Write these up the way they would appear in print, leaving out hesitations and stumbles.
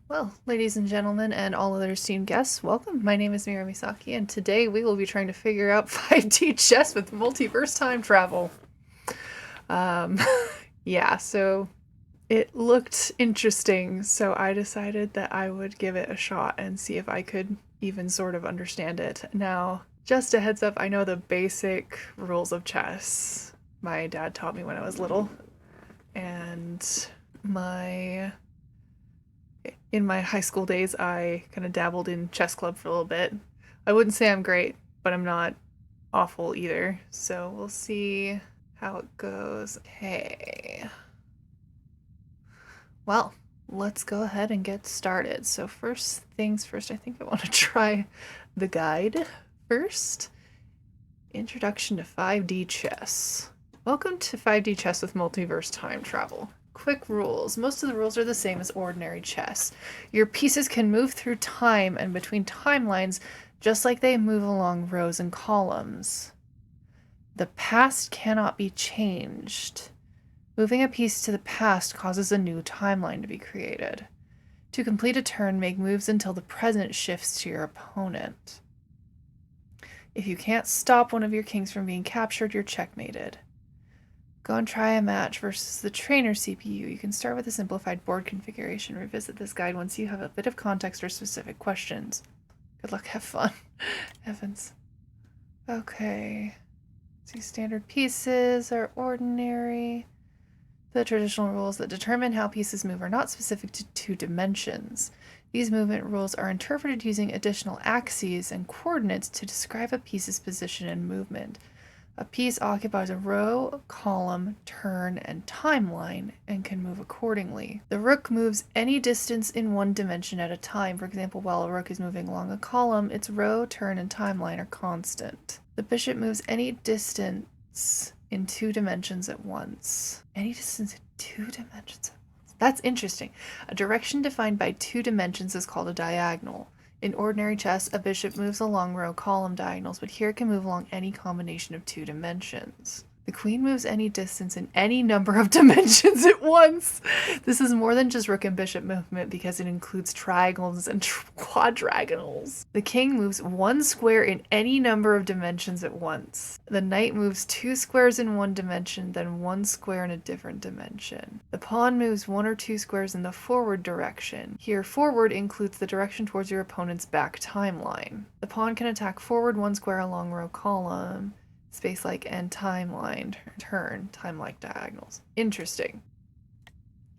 Well, ladies and gentlemen, and all other esteemed guests, welcome. My name is Mira Misaki, and today we will be trying to figure out 5D chess with multiverse time travel. Um, yeah, so it looked interesting, so I decided that I would give it a shot and see if I could even sort of understand it. Now, just a heads up, I know the basic rules of chess. My dad taught me when I was little, and my in my high school days, I kind of dabbled in chess club for a little bit. I wouldn't say I'm great, but I'm not awful either. So we'll see how it goes. Okay. Well, let's go ahead and get started. So first things first, I think I want to try the guide first. Introduction to 5D chess. Welcome to 5D chess with multiverse time travel. Quick rules. Most of the rules are the same as ordinary chess. Your pieces can move through time and between timelines just like they move along rows and columns. The past cannot be changed. Moving a piece to the past causes a new timeline to be created. To complete a turn, make moves until the present shifts to your opponent. If you can't stop one of your kings from being captured, you're checkmated. Go and try a match versus the trainer CPU. You can start with a simplified board configuration. Revisit this guide once you have a bit of context or specific questions. Good luck, have fun. Heavens. Okay. These standard pieces are ordinary. The traditional rules that determine how pieces move are not specific to two dimensions. These movement rules are interpreted using additional axes and coordinates to describe a piece's position and movement. A piece occupies a row, column, turn, and timeline and can move accordingly. The rook moves any distance in one dimension at a time. For example, while a rook is moving along a column, its row, turn, and timeline are constant. The bishop moves any distance in two dimensions at once. Any distance in two dimensions at once. That's interesting. A direction defined by two dimensions is called a diagonal. In ordinary chess, a bishop moves along row column diagonals, but here it can move along any combination of two dimensions. The queen moves any distance in any number of dimensions at once. This is more than just rook and bishop movement because it includes triangles and quadragonals. The king moves one square in any number of dimensions at once. The knight moves two squares in one dimension, then one square in a different dimension. The pawn moves one or two squares in the forward direction. Here, forward includes the direction towards your opponent's back timeline. The pawn can attack forward one square along row column, space-like, and timeline, turn, time-like diagonals. Interesting.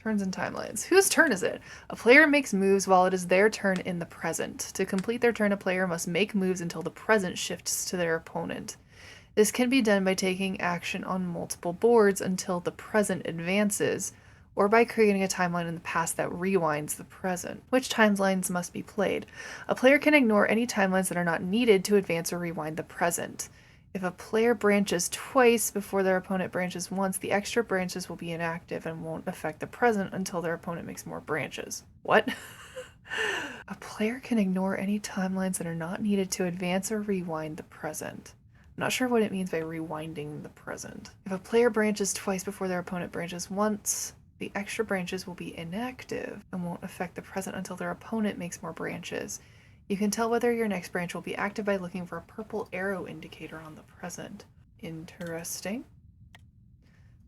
Turns and timelines. Whose turn is it? A player makes moves while it is their turn in the present. To complete their turn, a player must make moves until the present shifts to their opponent. This can be done by taking action on multiple boards until the present advances, or by creating a timeline in the past that rewinds the present. Which timelines must be played? A player can ignore any timelines that are not needed to advance or rewind the present. If a player branches twice before their opponent branches once, the extra branches will be inactive and won't affect the present until their opponent makes more branches. What? A player can ignore any timelines that are not needed to advance or rewind the present. I'm not sure what it means by rewinding the present. If a player branches twice before their opponent branches once, the extra branches will be inactive and won't affect the present until their opponent makes more branches. You can tell whether your next branch will be active by looking for a purple arrow indicator on the present. Interesting.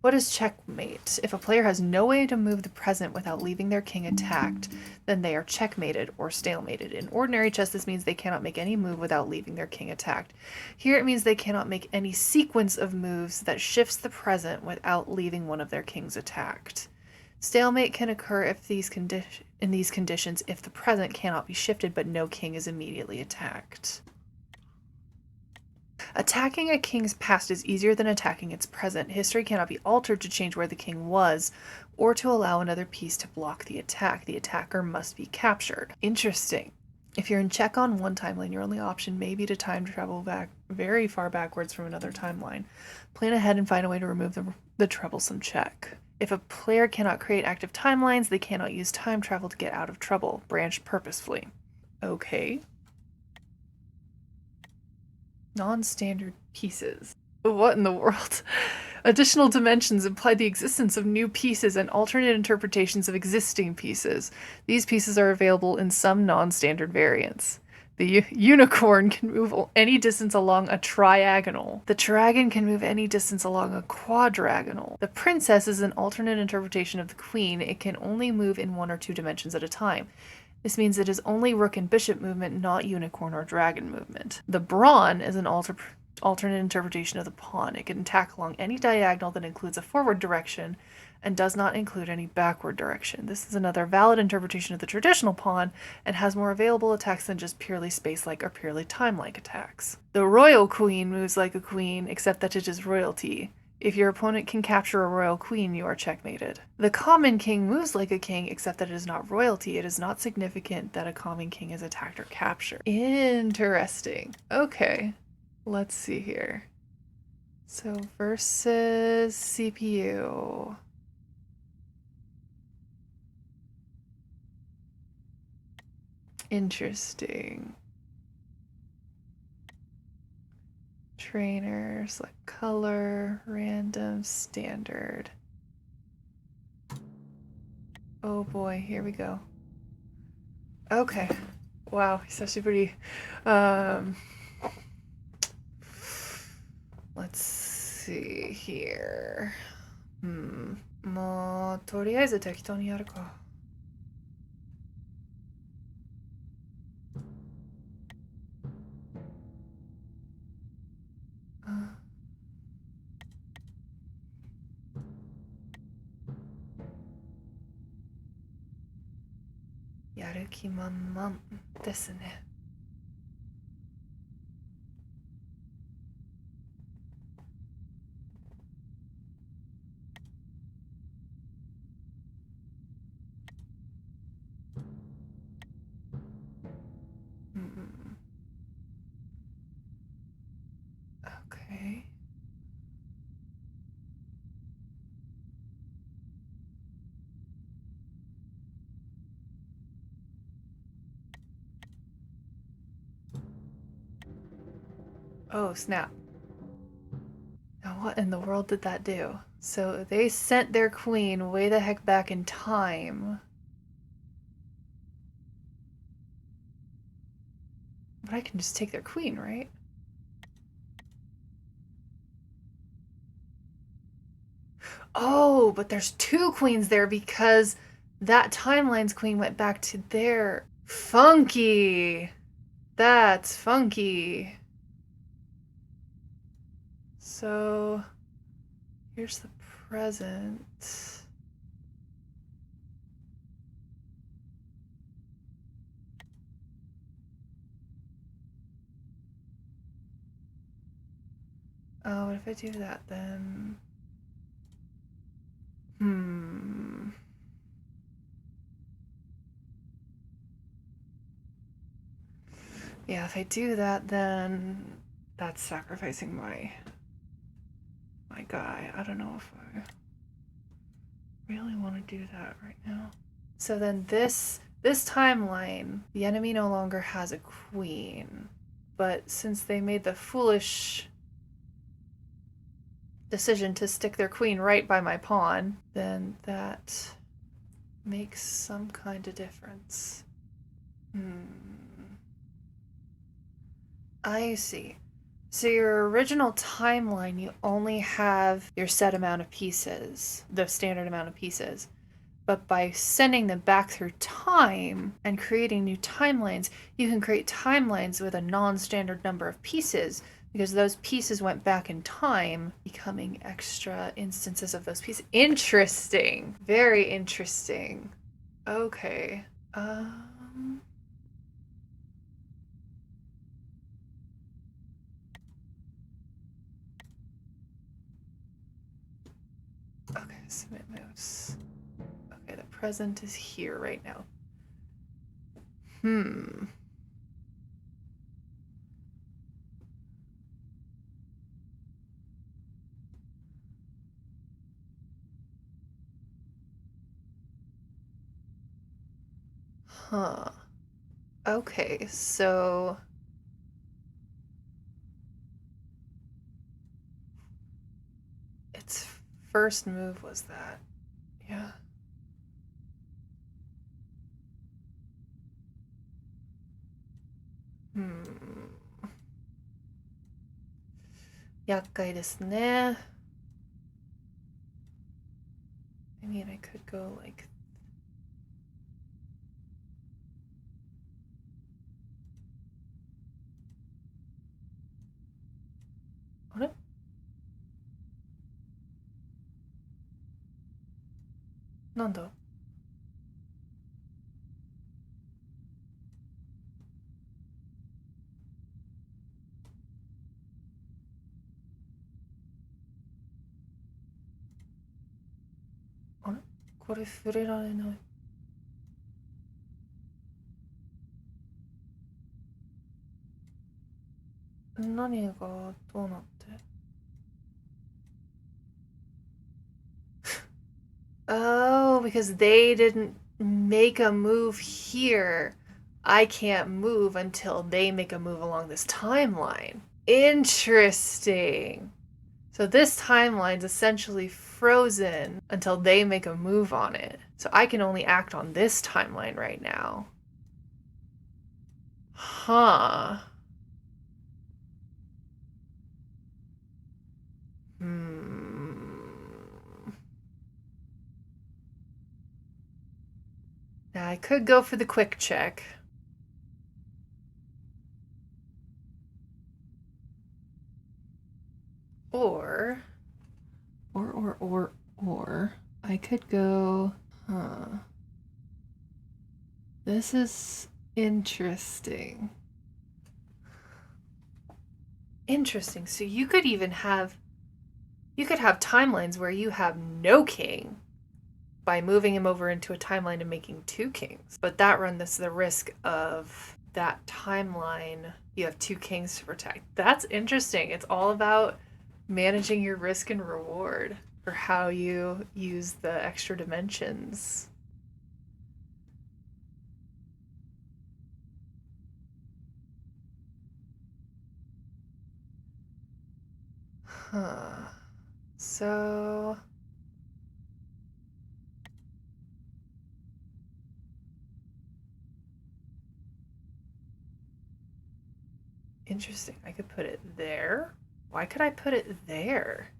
What is checkmate? If a player has no way to move the present without leaving their king attacked, then they are checkmated or stalemated. In ordinary chess, this means they cannot make any move without leaving their king attacked. Here it means they cannot make any sequence of moves that shifts the present without leaving one of their kings attacked. Stalemate can occur in these conditions if the present cannot be shifted but no king is immediately attacked. Attacking a king's past is easier than attacking its present. History cannot be altered to change where the king was or to allow another piece to block the attack. The attacker must be captured. Interesting. If you're in check on one timeline, your only option may be to time travel back very far backwards from another timeline. Plan ahead and find a way to remove the troublesome check. If a player cannot create active timelines, they cannot use time travel to get out of trouble. Branch purposefully. Okay. Non-standard pieces. What in the world? Additional dimensions imply the existence of new pieces and alternate interpretations of existing pieces. These pieces are available in some non-standard variants. The unicorn can move any distance along a triagonal. The dragon can move any distance along a quadrigonal. The princess is an alternate interpretation of the queen. It can only move in 1 or 2 dimensions at a time. This means it is only rook and bishop movement, not unicorn or dragon movement. The brawn is an alternate interpretation of the pawn. It can attack along any diagonal that includes a forward direction and does not include any backward direction. This is another valid interpretation of the traditional pawn and has more available attacks than just purely space-like or purely time-like attacks. The royal queen moves like a queen, except that it is royalty. If your opponent can capture a royal queen, you are checkmated. The common king moves like a king, except that it is not royalty. It is not significant that a common king is attacked or captured. Interesting. Okay. Let's see here. So versus CPU. Interesting. Trainer, select color, random, standard. Oh boy, here we go. Okay. Wow, he's actually pretty let's see here. もうとりあえず適当にやるか。やる気満々ですね。Okay. Oh, snap. Now, what in the world did that do? So they sent their queen way the heck back in time. But I can just take their queen, right? Oh, but there's 2 queens there because that timeline's queen went back to their... Funky! That's funky. So, here's the present. Oh, what if I do that then? Yeah, if I do that, then that's sacrificing my guy. I don't know if I really want to do that right now. So then this timeline, the enemy no longer has a queen. But since they made the foolish decision to stick their queen right by my pawn, then that makes some kind of difference. I see. So your original timeline, you only have your set amount of pieces, the standard amount of pieces. But by sending them back through time and creating new timelines, you can create timelines with a non-standard number of pieces because those pieces went back in time, becoming extra instances of those pieces. Interesting. Very interesting. Okay. Okay, submit moves. Okay, the present is here right now. Huh. Okay, so first move was that? Yeah. Hmm. 厄介ですね. I mean, I could go like...あれ? なんだ?あれ? これ触れられない。何がどうなって? Oh, because they didn't make a move here. I can't move until they make a move along this timeline. Interesting. So this timeline's essentially frozen until they make a move on it. So I can only act on this timeline right now. Huh. Now I could go for the quick check. Or I could go, This is interesting. Interesting. So you could have timelines where you have no king by moving him over into a timeline and making two kings. But that runs the risk of that timeline, you have two kings to protect. That's interesting. It's all about managing your risk and reward for how you use the extra dimensions. Huh. So... Interesting. I could put it there. Why could I put it there?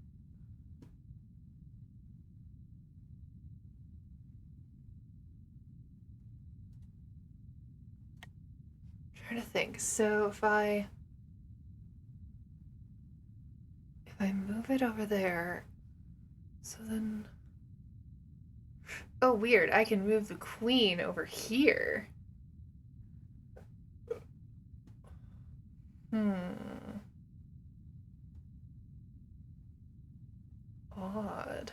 I'm trying to think. So if I move it over there, so then... Oh, weird. I can move the queen over here. Odd.